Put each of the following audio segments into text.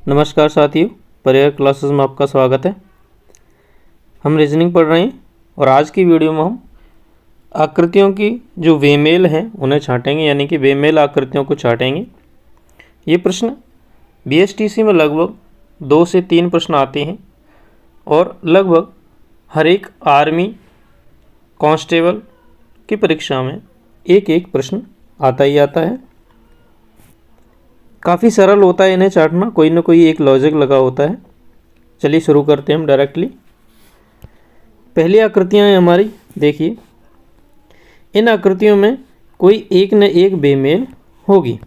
नमस्कार साथियों, परिवार क्लासेस में आपका स्वागत है। हम रीजनिंग पढ़ रहे हैं और आज की वीडियो में हम आकृतियों की जो बेमेल हैं उन्हें छांटेंगे, यानी कि बेमेल आकृतियों को छांटेंगे। ये प्रश्न बीएसटीसी में लगभग 2 से 3 प्रश्न आते हैं और लगभग हर एक आर्मी कांस्टेबल की परीक्षा में एक एक प्रश्न आता ही आता है। काफ़ी सरल होता है इन्हें चाटना, कोई ना कोई एक लॉजिक लगा होता है। चलिए शुरू करते हैं हम डायरेक्टली। पहली आकृतियाँ हैं हमारी, देखिए इन आकृतियों में कोई एक न एक बेमेल होगी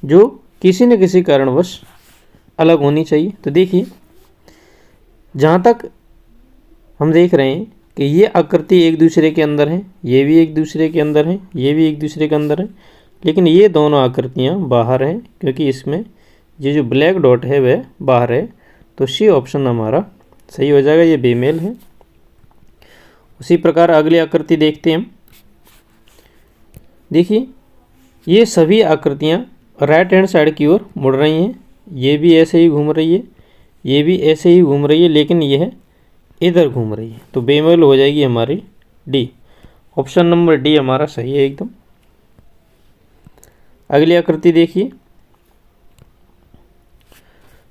जो किसी न किसी कारणवश अलग होनी चाहिए। तो देखिए, जहाँ तक हम देख रहे हैं कि ये आकृति एक दूसरे के अंदर है, ये भी एक दूसरे के अंदर है, ये भी एक दूसरे के अंदर है, लेकिन ये दोनों आकृतियाँ बाहर हैं क्योंकि इसमें ये जो ब्लैक डॉट है वह बाहर है। तो सी ऑप्शन हमारा सही हो जाएगा, ये बेमेल है। उसी प्रकार अगली आकृति देखते हैं हम। देखिए, ये सभी आकृतियाँ राइट हैंड साइड की ओर मुड़ रही हैं। ये भी ऐसे ही घूम रही है, ये भी ऐसे ही घूम रही है, लेकिन यह इधर घूम रही है। तो बेमेल हो जाएगी हमारी डी। ऑप्शन नंबर डी हमारा सही है एकदम। अगली आकृति देखिए,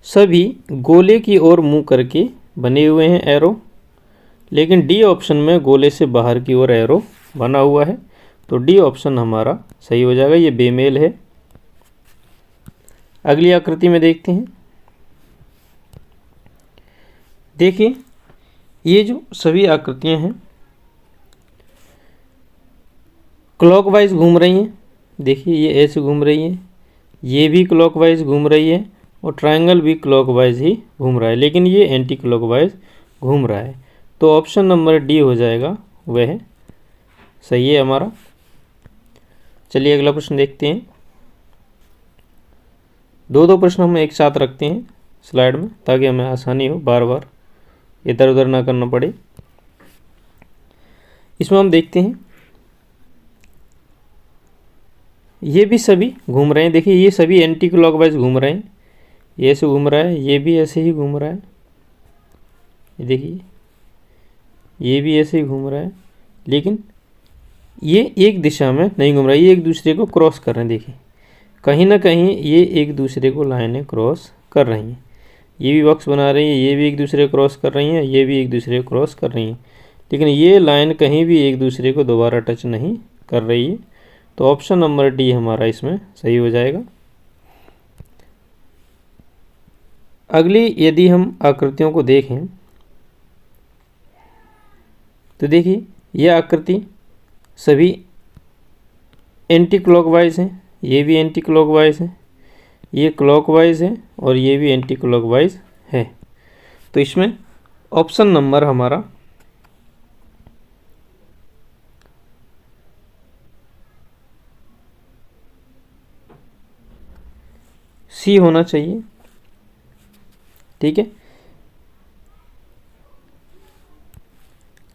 सभी गोले की ओर मुंह करके बने हुए हैं एरो, लेकिन डी ऑप्शन में गोले से बाहर की ओर एरो बना हुआ है। तो डी ऑप्शन हमारा सही हो जाएगा, ये बेमेल है। अगली आकृति में देखते हैं। देखिए, ये जो सभी आकृतियां हैं क्लॉकवाइज घूम रही हैं। देखिए, ये ऐसे घूम रही है, ये भी क्लॉकवाइज घूम रही है और ट्रायंगल भी क्लॉकवाइज ही घूम रहा है, लेकिन ये एंटी क्लॉकवाइज घूम रहा है। तो ऑप्शन नंबर डी हो जाएगा, वह सही है हमारा। चलिए अगला प्रश्न देखते हैं। दो प्रश्न हम एक साथ रखते हैं स्लाइड में ताकि हमें आसानी हो, बार बार इधर उधर ना करना पड़े। इसमें हम देखते हैं, ये भी सभी घूम रहे हैं। देखिए, ये सभी एंटी क्लॉकवाइज घूम रहे हैं, ये ऐसे घूम रहा है, ये भी ऐसे ही घूम रहा है। देखिए, ये भी ऐसे ही घूम रहा है, लेकिन ये एक दिशा में नहीं घूम रहा है, ये एक दूसरे को क्रॉस कर रहे हैं। देखिए, कहीं ना कहीं ये एक दूसरे को लाइनें क्रॉस कर रही हैं। ये भी बॉक्स बना रही है, ये भी एक दूसरे को क्रॉस कर रही हैं, ये भी एक दूसरे को क्रॉस कर रही हैं, लेकिन ये लाइन कहीं भी एक दूसरे को दोबारा टच नहीं कर रही है। तो ऑप्शन नंबर डी हमारा इसमें सही हो जाएगा। अगली यदि हम आकृतियों को देखें तो देखिए, यह आकृति सभी एंटी क्लॉकवाइज हैं, ये भी एंटी क्लॉकवाइज है, ये क्लॉकवाइज है और ये भी एंटी क्लॉकवाइज है। तो इसमें ऑप्शन नंबर हमारा सी होना चाहिए। ठीक है,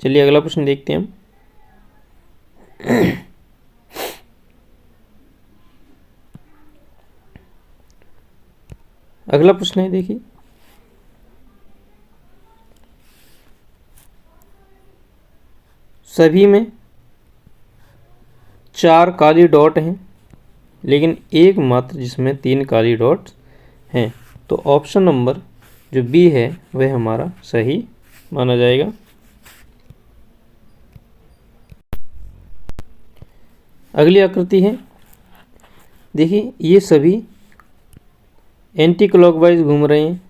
चलिए अगला प्रश्न देखते हैं हम। अगला प्रश्न है, देखिए सभी में 4 काली डॉट हैं, लेकिन एक मात्र जिसमें 3 काली डॉट्स हैं। तो ऑप्शन नंबर जो बी है वह हमारा सही माना जाएगा। अगली आकृति है, देखिए ये सभी एंटी क्लॉकवाइज घूम रहे हैं,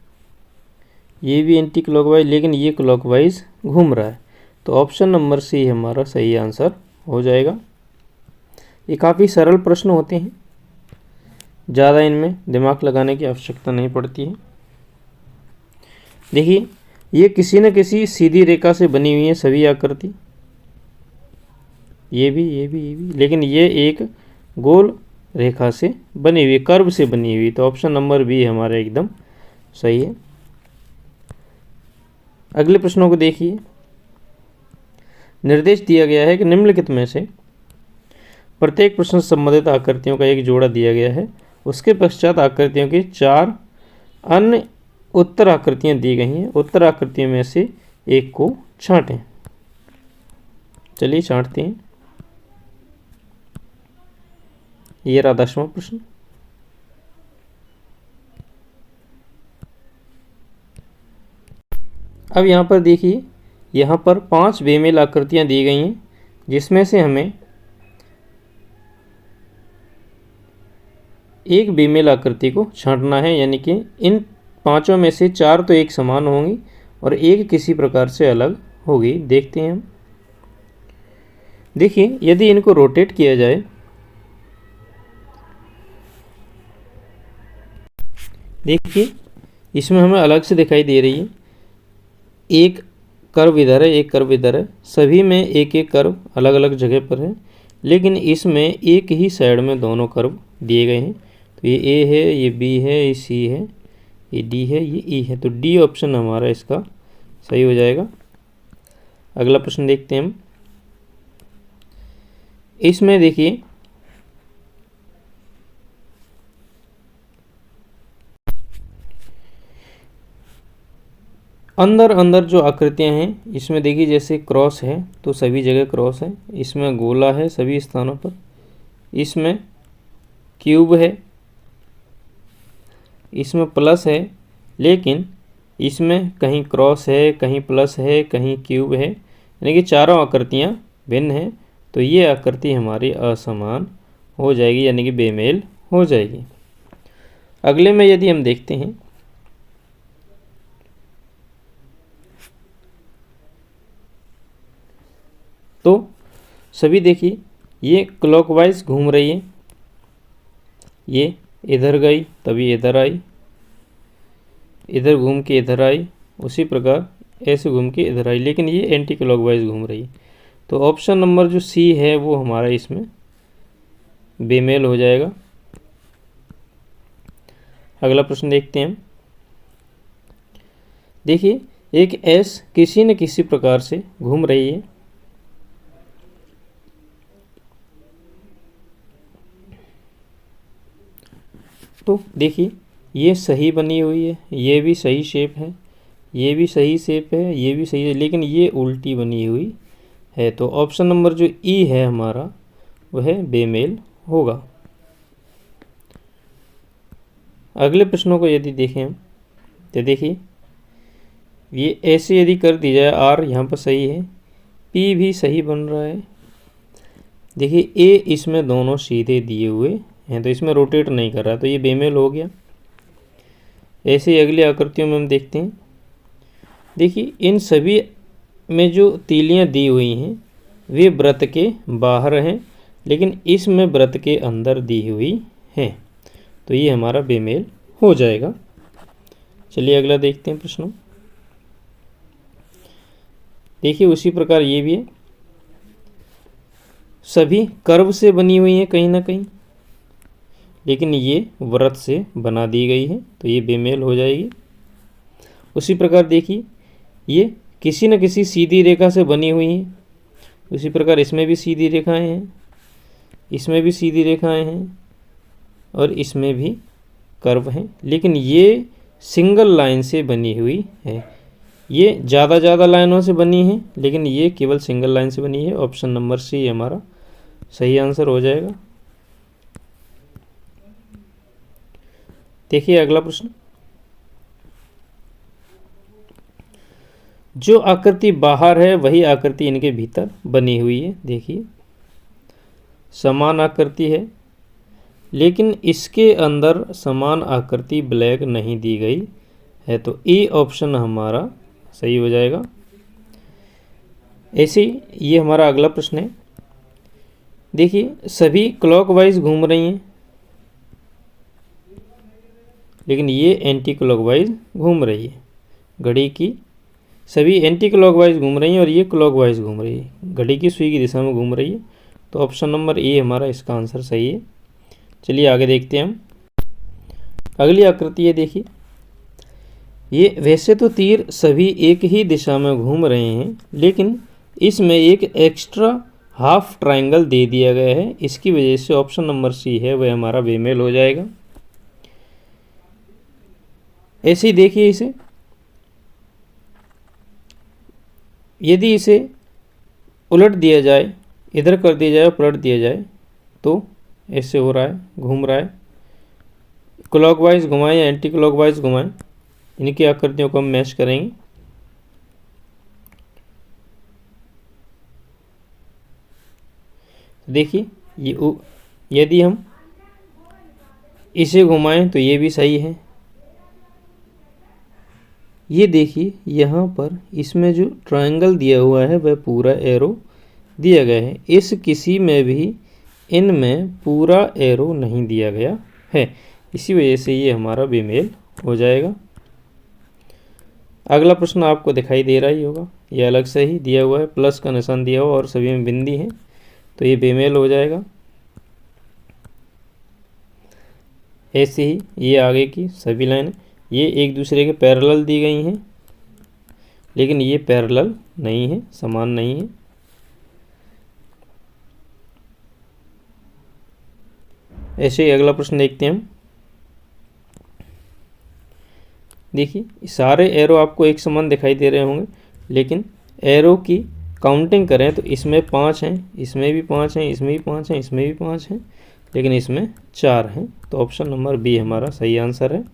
ये भी एंटी क्लॉकवाइज, लेकिन ये क्लॉकवाइज घूम रहा है। तो ऑप्शन नंबर सी हमारा सही आंसर हो जाएगा। ये काफ़ी सरल प्रश्न होते हैं, ज़्यादा इनमें दिमाग लगाने की आवश्यकता नहीं पड़ती है। देखिए, ये किसी न किसी सीधी रेखा से बनी हुई है सभी आकृति, ये भी, ये भी, ये भी, लेकिन ये एक गोल रेखा से बनी हुई, कर्व से बनी हुई। तो ऑप्शन नंबर बी हमारा एकदम सही है। अगले प्रश्नों को देखिए। निर्देश दिया गया है कि निम्नलिखित में से प्रत्येक प्रश्न से संबंधित आकृतियों का एक जोड़ा दिया गया है। उसके पश्चात आकृतियों के 4 अन्य उत्तर आकृतियाँ दी गई हैं, उत्तर आकृतियों में से एक को छांटें। चलिए छांटते हैं। ये रहा 10वां प्रश्न। अब यहाँ पर देखिए, यहाँ पर 5 बेमेल आकृतियाँ दी गई हैं, जिसमें से हमें एक बेमेल आकृति को छांटना है, यानी कि इन 5 में से 4 तो एक समान होंगी और एक किसी प्रकार से अलग होगी। देखते हैं हम। देखिए, यदि इनको रोटेट किया जाए, देखिए इसमें हमें अलग से दिखाई दे रही है। एक कर्व इधर है, एक कर्व इधर है, सभी में एक एक कर्व अलग अलग जगह पर है, लेकिन इसमें एक ही साइड में दोनों कर्व दिए गए हैं। तो ये ए है, ये बी है, ये सी है, ये डी है, ये ई है। तो डी ऑप्शन हमारा इसका सही हो जाएगा। अगला प्रश्न देखते हैं हम। इसमें देखिए, अंदर अंदर जो आकृतियां हैं, इसमें देखिए जैसे क्रॉस है तो सभी जगह क्रॉस है, इसमें गोला है सभी स्थानों पर, इसमें क्यूब है, इसमें प्लस है, लेकिन इसमें कहीं क्रॉस है, कहीं प्लस है, कहीं क्यूब है, यानी कि चारों आकृतियां भिन्न हैं। तो ये आकृति हमारी असमान हो जाएगी, यानी कि बेमेल हो जाएगी। अगले में यदि हम देखते हैं, तो सभी देखिए ये क्लॉकवाइज घूम रही है, ये इधर गई तभी इधर आई, इधर घूम के इधर आई, उसी प्रकार ऐसे घूम के इधर आई, लेकिन ये एंटी क्लॉकवाइज घूम रही है। तो ऑप्शन नंबर जो सी है वो हमारा इसमें बेमेल हो जाएगा। अगला प्रश्न देखते हैं। देखिए, एक एस किसी न किसी प्रकार से घूम रही है, तो देखिए ये सही बनी हुई है, ये भी सही शेप है, ये भी सही शेप है, ये भी सही है, लेकिन ये उल्टी बनी हुई है। तो ऑप्शन नंबर जो ई है हमारा वह बेमेल होगा। अगले प्रश्नों को यदि देखें हम, तो देखिए ये ऐसे यदि कर दी जाए, आर यहाँ पर सही है, पी भी सही बन रहा है। देखिए ए इसमें दोनों सीधे दिए हुए हैं, तो इसमें रोटेट नहीं कर रहा, तो ये बेमेल हो गया। ऐसे ही अगली आकृतियों में हम देखते हैं। देखिए इन सभी में जो तीलियां दी हुई हैं वे व्रत के बाहर हैं, लेकिन इसमें व्रत के अंदर दी हुई हैं, तो ये हमारा बेमेल हो जाएगा। चलिए अगला देखते हैं प्रश्न। देखिए उसी प्रकार ये भी है, सभी कर्व से बनी हुई हैं कहीं ना कहीं, लेकिन ये व्रत से बना दी गई है, तो ये बेमेल हो जाएगी। उसी प्रकार देखिए ये किसी न किसी सीधी रेखा से बनी हुई है, उसी प्रकार इसमें भी सीधी रेखाएं हैं, इसमें भी सीधी रेखाएं हैं और इसमें भी कर्व हैं, लेकिन ये सिंगल लाइन से बनी हुई है। ये ज़्यादा लाइनों से बनी है, लेकिन ये केवल सिंगल लाइन से बनी है। ऑप्शन नंबर सी हमारा सही आंसर हो जाएगा। देखिए अगला प्रश्न, जो आकृति बाहर है वही आकृति इनके भीतर बनी हुई है। देखिए समान आकृति है, लेकिन इसके अंदर समान आकृति ब्लैक नहीं दी गई है, तो ए ऑप्शन हमारा सही हो जाएगा। ऐसे ही ये हमारा अगला प्रश्न है। देखिए सभी क्लॉकवाइज घूम रही हैं, लेकिन ये एंटी क्लॉकवाइज घूम रही है। घड़ी की सभी एंटी क्लॉकवाइज घूम रही हैं और ये क्लॉकवाइज घूम रही है, घड़ी की सुई की दिशा में घूम रही है, तो ऑप्शन नंबर ए हमारा इसका आंसर सही है। चलिए आगे देखते हैं हम। अगली आकृति है, देखिए ये वैसे तो तीर सभी एक ही दिशा में घूम रहे हैं, लेकिन इसमें एक एक्स्ट्रा हाफ ट्रायंगल दे दिया गया है, इसकी वजह से ऑप्शन नंबर सी है वह हमारा बेमेल हो जाएगा। ऐसे ही देखिए इसे, यदि इसे उलट दिया जाए, इधर कर दिया जाए और पलट दिया जाए तो ऐसे हो रहा है, घूम रहा है। क्लॉकवाइज घुमाएं या एंटी क्लॉकवाइज घुमाएं, इनकी आकृतियों को हम मैच करेंगे। देखिए ये यदि हम इसे घुमाएं तो ये भी सही है। ये देखिए यहाँ पर इसमें जो ट्रायंगल दिया हुआ है वह पूरा एरो दिया गया है। इस किसी में भी इनमें पूरा एरो नहीं दिया गया है, इसी वजह से ये हमारा बेमेल हो जाएगा। अगला प्रश्न आपको दिखाई दे रहा ही होगा, ये अलग से ही दिया हुआ है, प्लस का निशान दिया हुआ और सभी में बिंदी है, तो ये बेमेल हो जाएगा। ऐसे ही ये आगे की सभी लाइन, ये एक दूसरे के पैरेलल दी गई हैं, लेकिन ये पैरेलल नहीं है, समान नहीं है। ऐसे ही अगला प्रश्न देखते हैं हम। देखिए सारे एरो आपको एक समान दिखाई दे रहे होंगे, लेकिन एरो की काउंटिंग करें तो इसमें 5 हैं, इसमें भी 5 हैं, इसमें भी 5 हैं, इसमें भी 5 हैं, लेकिन इसमें 4 हैं। तो ऑप्शन नंबर बी हमारा सही आंसर है।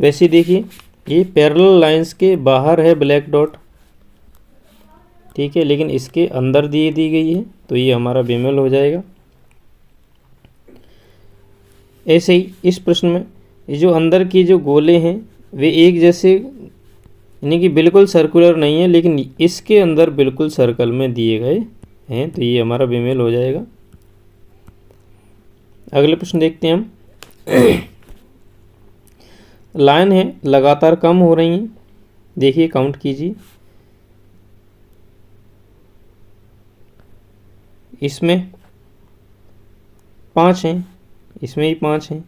वैसे देखिए ये पैरेलल लाइंस के बाहर है ब्लैक डॉट, ठीक है, लेकिन इसके अंदर दी गई है, तो ये हमारा बेमेल हो जाएगा। ऐसे ही इस प्रश्न में ये जो अंदर की जो गोले हैं वे एक जैसे, यानी कि बिल्कुल सर्कुलर नहीं है, लेकिन इसके अंदर बिल्कुल सर्कल में दिए गए हैं, तो ये हमारा बेमेल हो जाएगा। अगले प्रश्न देखते हैं हम। लाइन है लगातार कम हो रही हैं, देखिए काउंट कीजिए, इसमें 5 हैं, इसमें भी 5 हैं,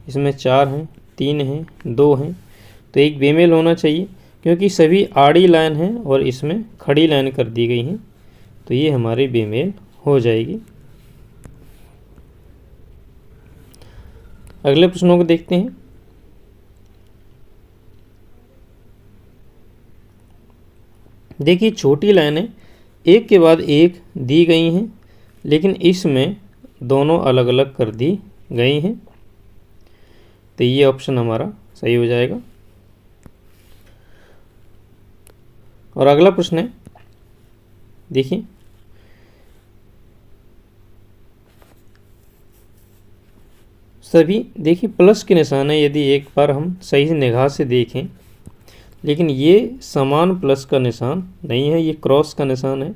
इसमें 4 हैं, 3 हैं, 2 हैं, तो एक बेमेल होना चाहिए क्योंकि सभी आड़ी लाइन हैं और इसमें खड़ी लाइन कर दी गई हैं, तो ये हमारी बेमेल हो जाएगी। अगले प्रश्नों को देखते हैं। देखिए छोटी लाइनें एक के बाद एक दी गई हैं, लेकिन इसमें दोनों अलग अलग कर दी गई हैं, तो ये ऑप्शन हमारा सही हो जाएगा। और अगला प्रश्न है, देखिए सभी, देखिए प्लस के निशान है, यदि एक बार हम सही से निगाह से देखें, लेकिन ये समान प्लस का निशान नहीं है, ये क्रॉस का निशान है,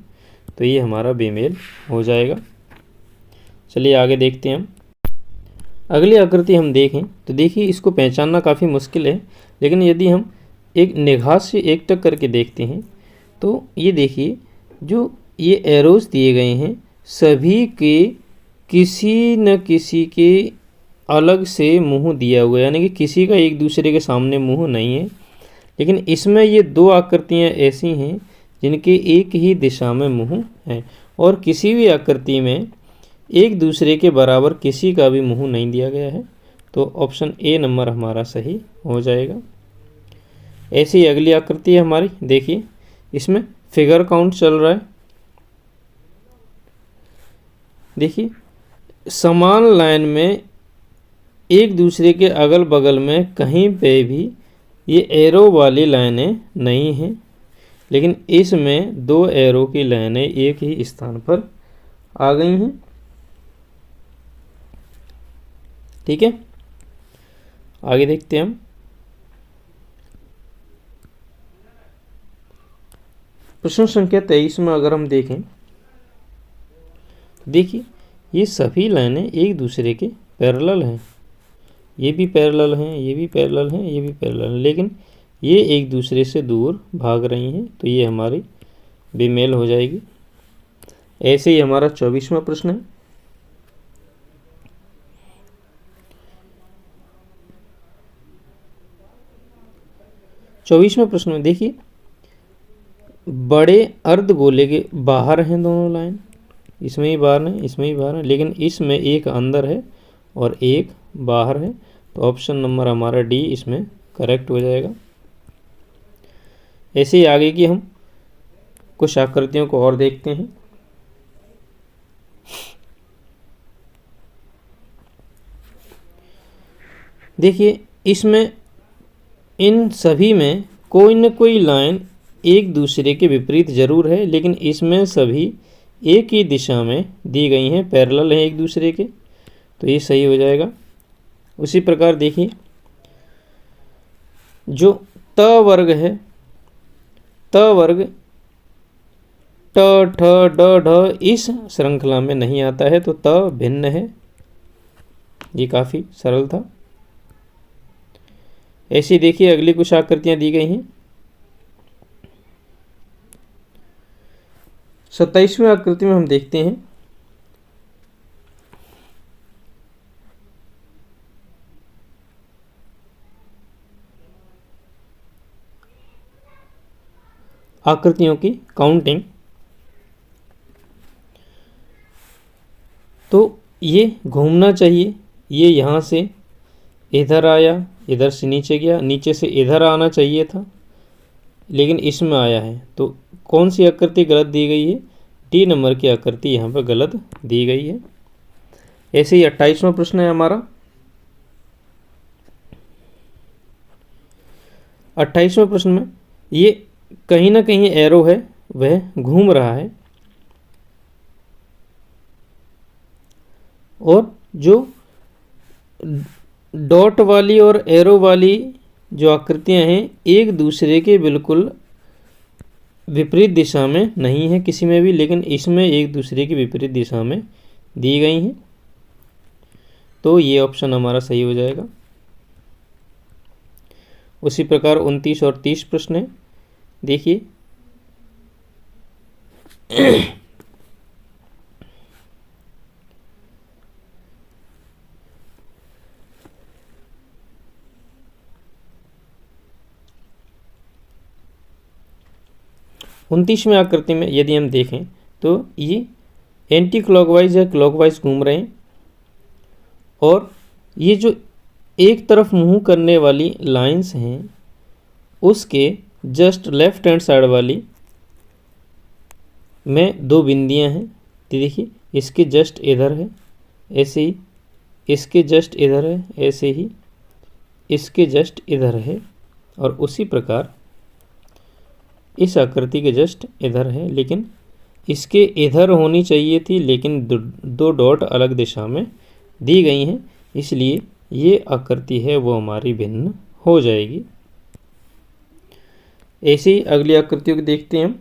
तो ये हमारा बेमेल हो जाएगा। चलिए आगे देखते हैं हम। अगली आकृति हम देखें तो देखिए इसको पहचानना काफ़ी मुश्किल है, लेकिन यदि हम एक निगाह से एक टक करके देखते हैं तो ये देखिए जो ये एरोस दिए गए हैं सभी के किसी न किसी के अलग से मुंह दिया हुआ है, यानी कि किसी का एक दूसरे के सामने मुंह नहीं है, लेकिन इसमें ये 2 आकृतियाँ ऐसी हैं जिनके एक ही दिशा में मुंह है, और किसी भी आकृति में एक दूसरे के बराबर किसी का भी मुंह नहीं दिया गया है, तो ऑप्शन ए नंबर हमारा सही हो जाएगा। ऐसी अगली आकृति है हमारी, देखिए इसमें फिगर काउंट चल रहा है। देखिए समान लाइन में एक दूसरे के अगल बगल में कहीं पे भी ये एरो वाली लाइनें नहीं हैं, लेकिन इसमें 2 एरो की लाइनें एक ही स्थान पर आ गई हैं, ठीक है। आगे देखते हैं हम। प्रश्न संख्या 23 में अगर हम देखें, देखिए ये सभी लाइनें एक दूसरे के पैरेलल हैं, ये भी पैरेलल हैं, ये भी पैरेलल हैं, ये भी पैरेलल हैं, लेकिन ये एक दूसरे से दूर भाग रही हैं, तो ये हमारी बेमेल हो जाएगी। ऐसे ही हमारा 24वां प्रश्न है। चौबीसवें प्रश्न में देखिए बड़े अर्धगोले के बाहर हैं दोनों लाइन, इसमें ही बाहर है, इसमें ही बाहर है, लेकिन इसमें एक अंदर है और 1 बाहर है, तो ऑप्शन नंबर हमारा डी इसमें करेक्ट हो जाएगा। ऐसे ही आगे की हम कुछ आकृतियों को और देखते हैं। देखिए, इसमें इन सभी में कोई न कोई लाइन एक दूसरे के विपरीत जरूर है, लेकिन इसमें सभी एक ही दिशा में दी गई हैं, पैरेलल हैं एक दूसरे के, तो ये सही हो जाएगा। उसी प्रकार देखिए, जो त वर्ग है, त वर्ग ट ठ ड ढ इस श्रृंखला में नहीं आता है, तो त भिन्न है। ये काफ़ी सरल था। ऐसी देखिए अगली कुछ आकृतियां दी गई हैं। 27वें आकृति में हम देखते हैं आकृतियों की काउंटिंग। तो ये घूमना चाहिए, ये यहाँ से इधर आया, इधर से नीचे गया, नीचे से इधर आना चाहिए था, लेकिन इसमें आया है, तो कौन सी आकृति गलत दी गई है? डी नंबर की आकृति यहाँ पर गलत दी गई है। ऐसे ही 28वां प्रश्न है हमारा। 28वें प्रश्न में ये कहीं ना कहीं एरो है, वह घूम रहा है, और जो डॉट वाली और एरो वाली जो आकृतियां हैं एक दूसरे के बिल्कुल विपरीत दिशा में नहीं है किसी में भी, लेकिन इसमें एक दूसरे की विपरीत दिशा में दी गई हैं, तो ये ऑप्शन हमारा सही हो जाएगा। उसी प्रकार 29 और 30 प्रश्न है। देखिए, उनतीसवें आकृति में यदि हम देखें तो ये एंटी क्लॉकवाइज या क्लॉकवाइज घूम रहे हैं, और ये जो एक तरफ मुंह करने वाली लाइंस हैं उसके जस्ट लेफ्ट हैंड साइड वाली में 2 बिंदियां हैं। तो देखिए, इसके जस्ट इधर है, ऐसे ही इसके जस्ट इधर है, ऐसे ही इसके जस्ट इधर है, और उसी प्रकार इस आकृति के जस्ट इधर है, लेकिन इसके इधर होनी चाहिए थी, लेकिन 2 डॉट अलग दिशा में दी गई हैं, इसलिए ये आकृति है वो हमारी भिन्न हो जाएगी। ऐसे ही अगली आकृतियों को देखते हैं हम।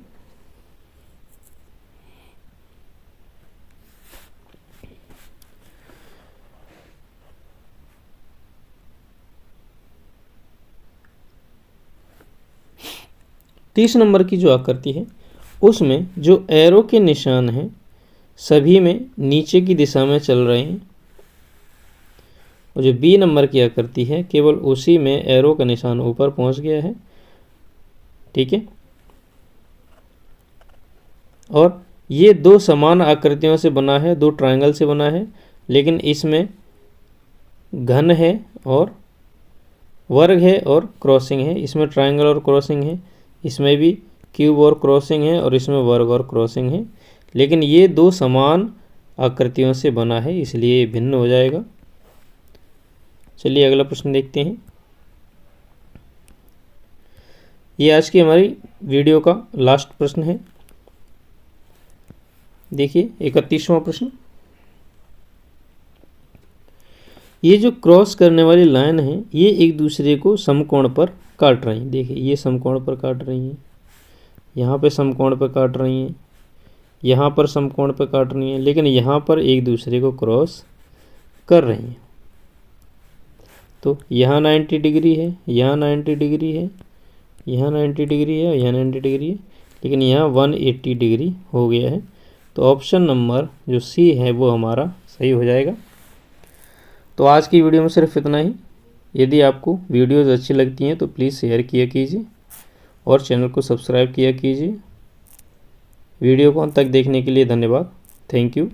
तीस नंबर की जो आकृति है उसमें जो एरो के निशान हैं सभी में नीचे की दिशा में चल रहे हैं, और जो बी नंबर की आकृति है केवल उसी में एरो का निशान ऊपर पहुंच गया है। ठीक है, और ये 2 समान आकृतियों से बना है, 2 ट्रायंगल से बना है, लेकिन इसमें घन है और वर्ग है और क्रॉसिंग है। इसमें ट्रायंगल और क्रॉसिंग है, इसमें भी क्यूब और क्रॉसिंग है, और इसमें वर्ग और क्रॉसिंग है, लेकिन ये 2 समान आकृतियों से बना है, इसलिए ये भिन्न हो जाएगा। चलिए अगला प्रश्न देखते हैं। ये आज की हमारी वीडियो का लास्ट प्रश्न है। देखिए 31वां प्रश्न। ये जो क्रॉस करने वाली लाइन है ये एक दूसरे को समकोण पर काट रही हैं। देखिए ये समकोण पर काट रही हैं, यहाँ पे समकोण पर काट रही हैं, यहाँ पर समकोण पर काट रही हैं, लेकिन यहाँ पर एक दूसरे को क्रॉस कर रही हैं। तो यहाँ 90 डिग्री है, यहाँ 90 डिग्री है, यहाँ 90 डिग्री है, यहाँ 90 डिग्री है, लेकिन यहाँ 180 डिग्री हो गया है। तो ऑप्शन नंबर जो सी है वो हमारा सही हो जाएगा। तो आज की वीडियो में सिर्फ इतना ही। यदि आपको वीडियोज़ अच्छी लगती हैं तो प्लीज़ शेयर किया कीजिए और चैनल को सब्सक्राइब किया कीजिए। वीडियो को अंत तक देखने के लिए धन्यवाद। Thank you.